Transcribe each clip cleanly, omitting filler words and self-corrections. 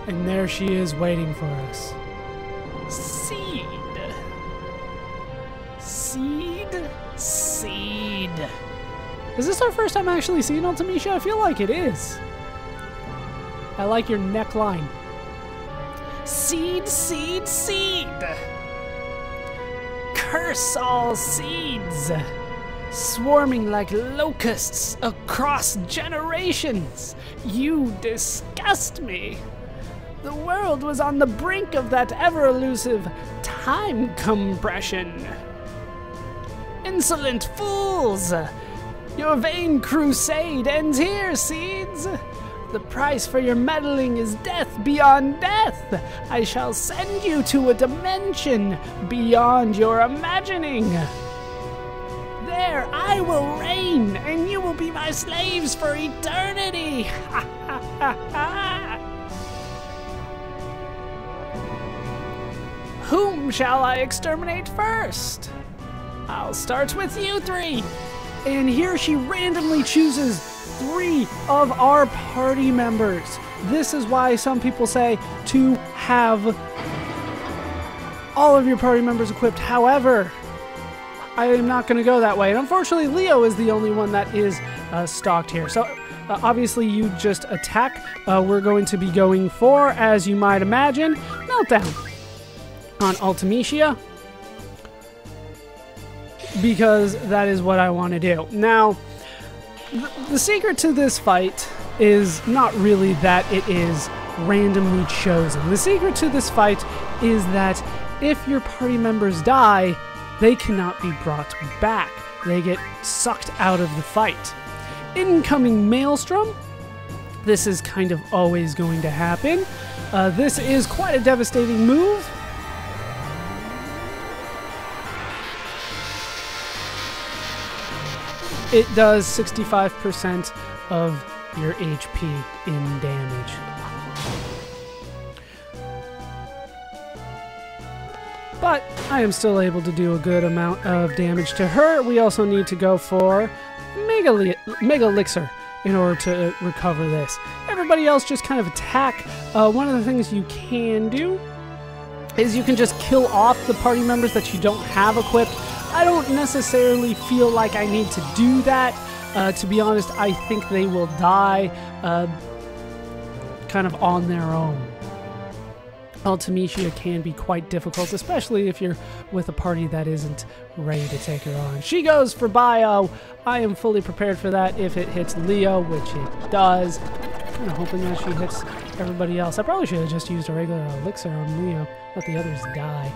And there she is waiting for us. Seed. Seed. Seed. Is this our first time actually seeing Ultimecia? I feel like it is. I like your neckline. Seed, seed, seed. Curse all seeds. Swarming like locusts across generations. You disgust me. The world was on the brink of that ever-elusive time compression. Insolent fools! Your vain crusade ends here, seeds! The price for your meddling is death beyond death! I shall send you to a dimension beyond your imagining! There I will reign, and you will be my slaves for eternity! Ha ha ha ha! Whom shall I exterminate first? I'll start with you three. And here she randomly chooses 3 of our party members. This is why some people say to have all of your party members equipped. However, I am not going to go that way. And unfortunately, Leo is the only one that is stocked here. So obviously you just attack. We're going to be going for, as you might imagine, Meltdown on Ultimecia, because that is what I want to do. Now, the secret to this fight is not really that it is randomly chosen. The secret to this fight is that if your party members die, they cannot be brought back. They get sucked out of the fight. Incoming Maelstrom. This is kind of always going to happen. This is quite a devastating move. It does 65% of your HP in damage. But I am still able to do a good amount of damage to her. We also need to go for Mega Elixir in order to recover this. Everybody else just kind of attack. One of the things you can do is you can just kill off the party members that you don't have equipped. I don't necessarily feel like I need to do that. To be honest, I think they will die kind of on their own. Ultimecia can be quite difficult, especially if you're with a party that isn't ready to take her on. She goes for Bio. I am fully prepared for that if it hits Leo, which it does. I'm kind of hoping that she hits everybody else. I probably should have just used a regular elixir on Leo, let the others die.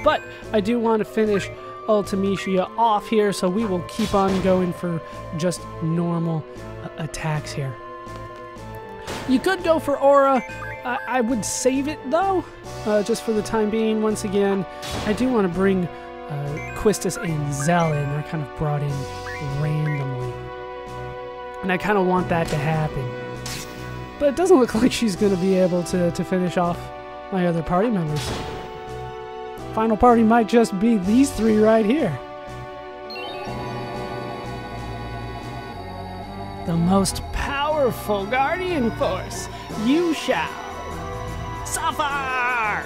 But I do want to finish Ultimecia off here, so we will keep on going for just normal attacks here. You could go for Aura. I would save it though, just for the time being. Once again, I do want to bring Quistis and Zell in. I kind of brought in randomly, and I kind of want that to happen. But it doesn't look like she's going to be able to finish off my other party members. Final party might just be these 3 right here. The most powerful Guardian Force, you shall suffer!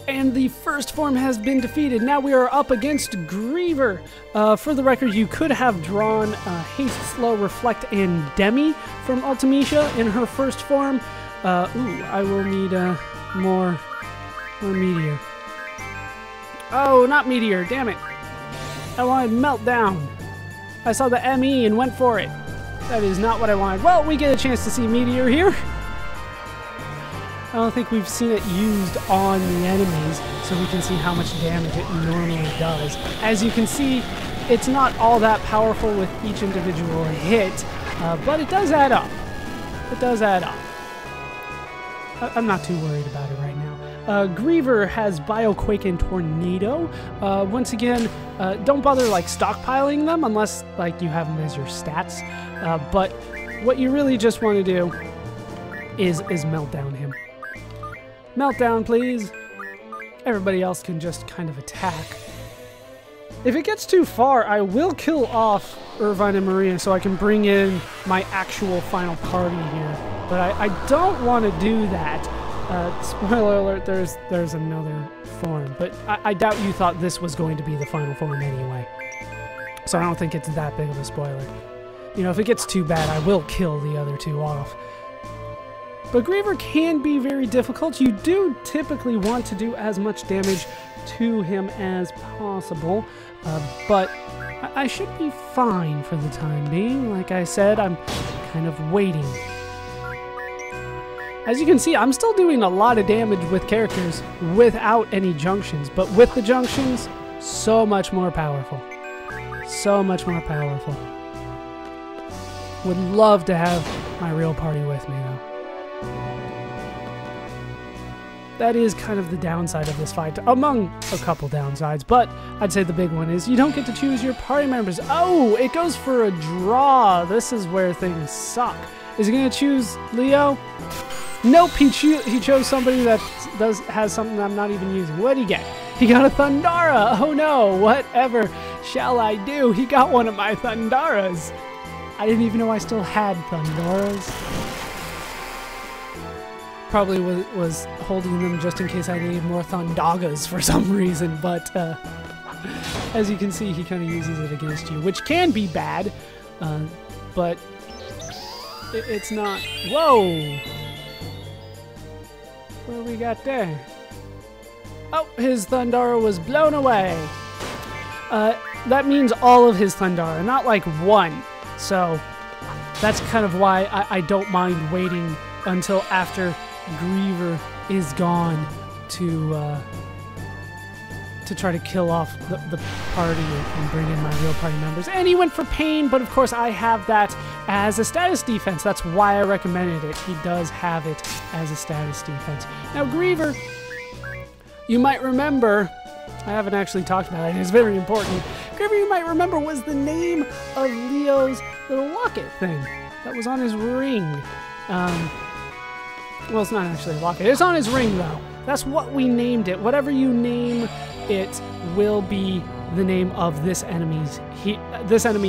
And the first form has been defeated. Now we are up against Griever. For the record, you could have drawn Haste, Slow, Reflect, and Demi from Ultimecia in her first form. I will need more Meteor. Oh, not Meteor, damn it. I wanted Meltdown. I saw the ME and went for it. That is not what I wanted. Well, we get a chance to see Meteor here. I don't think we've seen it used on the enemies, so we can see how much damage it normally does. As you can see, it's not all that powerful with each individual hit, but it does add up. It does add up. I'm not too worried about it right now. Griever has Bioquake and Tornado. Once again, don't bother like stockpiling them unless like you have them as your stats. But what you really just want to do is Meltdown him. Meltdown, please. Everybody else can just kind of attack. If it gets too far, I will kill off Irvine and Maria so I can bring in my actual final party here. But I don't want to do that. Spoiler alert, there's another form. But I doubt you thought this was going to be the final form anyway. So I don't think it's that big of a spoiler. You know, if it gets too bad, I will kill the other two off. But Griever can be very difficult. You do typically want to do as much damage to him as possible. But I should be fine for the time being. Like I said, I'm kind of waiting. As you can see, I'm still doing a lot of damage with characters without any junctions. But with the junctions, so much more powerful. So much more powerful. Would love to have my real party with me, though. That is kind of the downside of this fight, among a couple downsides, but I'd say the big one is you don't get to choose your party members. Oh, it goes for a draw. This is where things suck. Is he going to choose Leo? Nope, he chose somebody that has something I'm not even using. What did he get? He got a Thundara. Oh no, whatever shall I do? He got one of my Thundaras. I didn't even know I still had Thundaras. Probably was holding them just in case I needed more Thundagas for some reason, but as you can see, he kind of uses it against you, which can be bad, but it's not. Whoa! What do we got there? Oh, his Thundara was blown away. That means all of his Thundara, not like one. So that's kind of why I don't mind waiting until after Griever is gone to try to kill off the party and bring in my real party members. And he went for Pain, but of course I have that as a status defense. That's why I recommended it. He does have it as a status defense. Now Griever, you might remember, I haven't actually talked about it, it's very important. Griever, you might remember, was the name of Leo's little locket thing that was on his ring. Well, it's not actually a locket. It's on his ring, though. That's what we named it. Whatever you name it will be the name of this enemy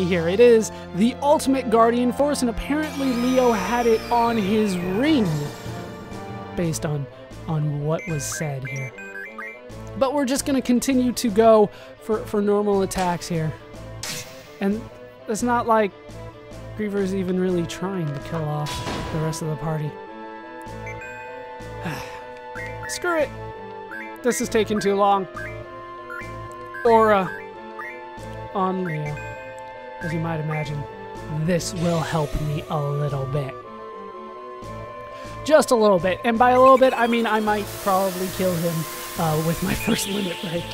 here. It is the Ultimate Guardian Force, and apparently Leo had it on his ring, based on what was said here. But we're just going to continue to go for normal attacks here. And it's not like Griever's even really trying to kill off the rest of the party. Screw it. This is taking too long. Aura on Leo. As you might imagine, this will help me a little bit. Just a little bit. And by a little bit, I mean I might probably kill him with my first limit break.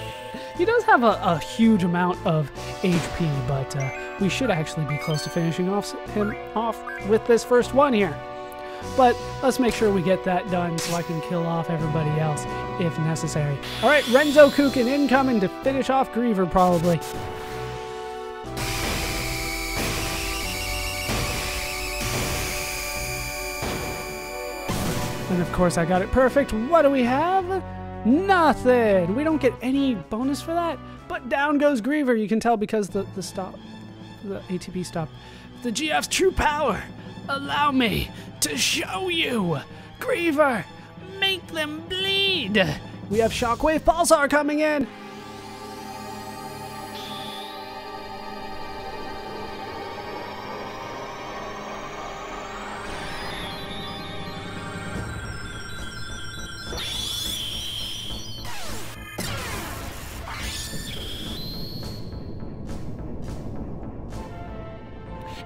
He does have a huge amount of HP, but we should actually be close to finishing him off with this first one here. But let's make sure we get that done so I can kill off everybody else if necessary. All right, Renzo Kukin incoming to finish off Griever probably. And of course I got it perfect. What do we have? Nothing. We don't get any bonus for that. But down goes Griever. You can tell because the ATB stopped. The GF's true power. Allow me to show you. Griever, make them bleed. We have Shockwave Pulsar coming in.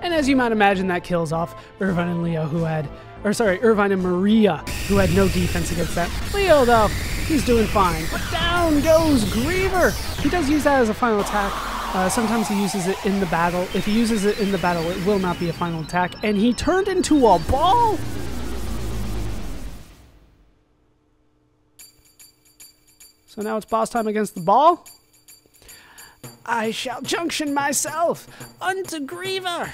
And as you might imagine, that kills off Irvine and Leo, Irvine and Maria, who had no defense against that. Leo, though, he's doing fine. But down goes Griever. He does use that as a final attack. Sometimes he uses it in the battle. If he uses it in the battle, it will not be a final attack. And he turned into a ball? So now it's boss time against the ball. I shall junction myself unto Griever.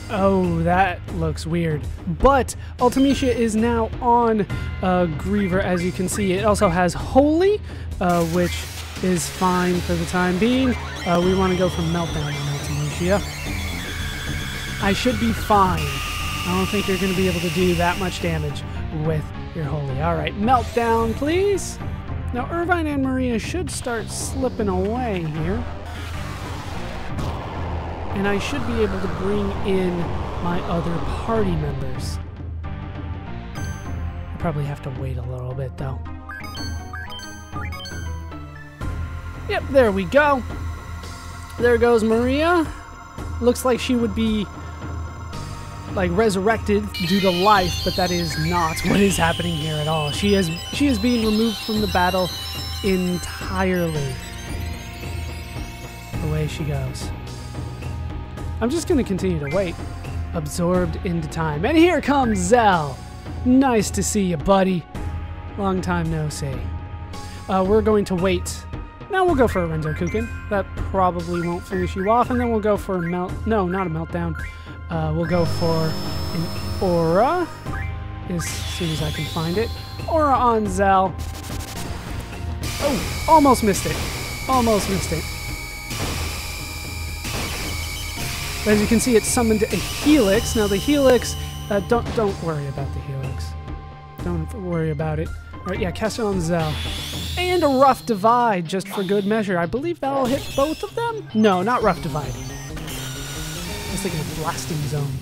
Oh, that looks weird. But Ultimecia is now on Griever, as you can see. It also has Holy, which is fine for the time being. We want to go for Meltdown on Ultimecia. I should be fine. I don't think you're going to be able to do that much damage with your Holy. All right, Meltdown, please. Now, Irvine and Maria should start slipping away here. And I should be able to bring in my other party members. I probably have to wait a little bit, though. Yep, there we go. There goes Maria. Looks like she would be, like, resurrected due to life, but that is not what is happening here at all. She is being removed from the battle entirely. Away she goes. I'm just going to continue to wait. Absorbed into time. And here comes Zell. Nice to see you, buddy. Long time no see. We're going to wait. Now we'll go for a Renzo Kukin. That probably won't finish you off. And then we'll go for a No, not a Meltdown. We'll go for an Aura. As soon as I can find it. Aura on Zell. Oh, almost missed it. Almost missed it. As you can see, it summoned a Helix. Now the Helix, don't worry about the Helix. Don't worry about it. All right, yeah, cast it on Zell. And a Rough Divide, just for good measure. I believe that'll hit both of them? No, not Rough Divide. I was thinking of Blasting Zone.